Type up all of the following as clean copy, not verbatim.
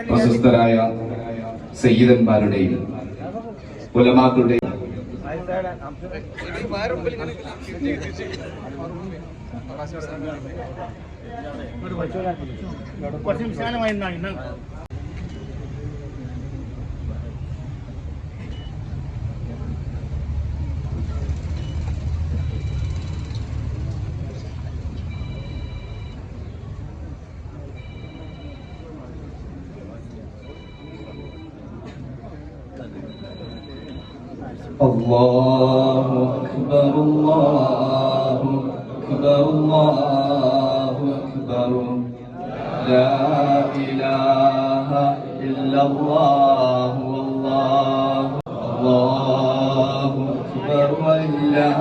പ്രശസ്തരായ സയ്യിദന്മാരുടെയും ഉലമാക്കളുടെയും الله أكبر الله أكبر الله أكبر لا إله إلا الله والله الله أكبر ولله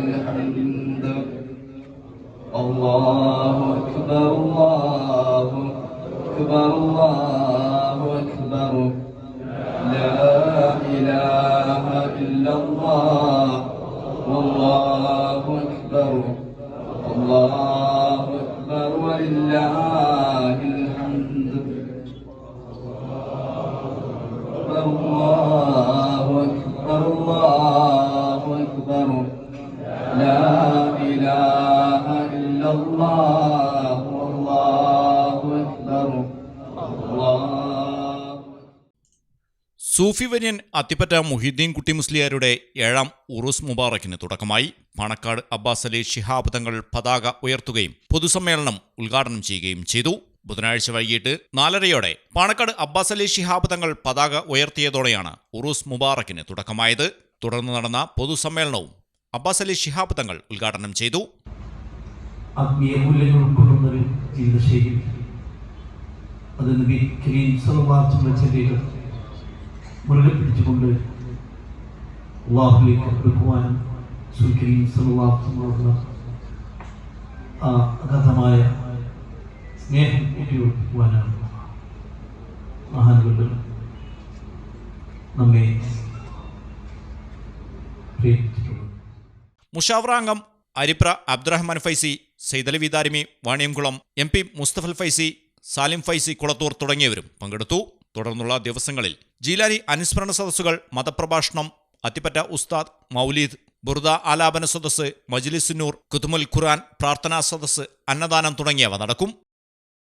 الحمد الله أكبر الله أكبر الله أكبر لا إله إلا الله والله أكبر الله أكبر ولله الحمد الله أكبر الله أكبر لا إله إلا الله والله أكبر الله. സൂഫി വര്യൻ അത്തിപ്പറ്റ മുഹീദ്ദീൻ കുട്ടി മുസ്ലിയാരുടെ 7ാം ഉറൂസ് മുബാറക്കിന് തുടക്കമായി. പാണക്കാട് അബ്ബാസ് അലി ശിഹാബ് തങ്ങൾ പതാക ഉയർത്തുകയും പൊതുസമ്മേളനം ഉദ്ഘാടനം ചെയ്യുകയും ചെയ്തു. ബുധനാഴ്ച വൈകിട്ട് 4:30 പാണക്കാട് അബ്ബാസ് അലി ശിഹാബ് തങ്ങൾ പതാക ഉയർത്തിയതോടെയാണ് ഉറൂസ് മുബാറക്കിന് തുടക്കമായത്. തുടർന്ന് നടന്ന പൊതുസമ്മേളനവും അബ്ബാസ് അലി ശിഹാബ് തങ്ങൾ ഉദ്ഘാടനം ചെയ്തു. ആത്മീയ മൂല്യങ്ങൾ ഉൾക്കൊള്ളുന്നൊരു ജീവിതശൈലി, അത് നബി കരീം സല്ലല്ലാഹു അലൈഹി വസല്ലം മുറുകെ പിടിച്ചുകൊണ്ട് അല്ലാഹുവിലേക്ക് അടുക്കുവാനും കരീം സല്ലല്ലാഹു അലൈഹി വസല്ലം ആ അഗാധമായ സ്നേഹം ഊട്ടിയുറപ്പിക്കുവാനാണ് മഹാനുകൾ നമ്മെ പ്രേരിപ്പിച്ചിട്ടുള്ളത്. മുഷാവറ അംഗം അരിപ്ര അബ്ദുറഹ്മാൻ ഫൈസി, സൈദലവി ദാരിമി, വാണിയംകുളം MP മുസ്തഫൽ ഫൈസി, സാലിം ഫൈസി കുളത്തൂർ തുടങ്ങിയവരും പങ്കെടുത്തു. തുടർന്നുള്ള ദിവസങ്ങളിൽ ജീലാനി അനുസ്മരണ സദസ്സുകൾ, മതപ്രഭാഷണം, അത്തിപ്പറ്റ ഉസ്താദ്, മൗലീദ്, ബുർദ ആലാപന സദസ്സ്, മജ്ലിസുന്നൂർ, ഖുതുമുൽ ഖുർആൻ, പ്രാർത്ഥനാ സദസ്സ്, അന്നദാനം തുടങ്ങിയവ നടക്കും.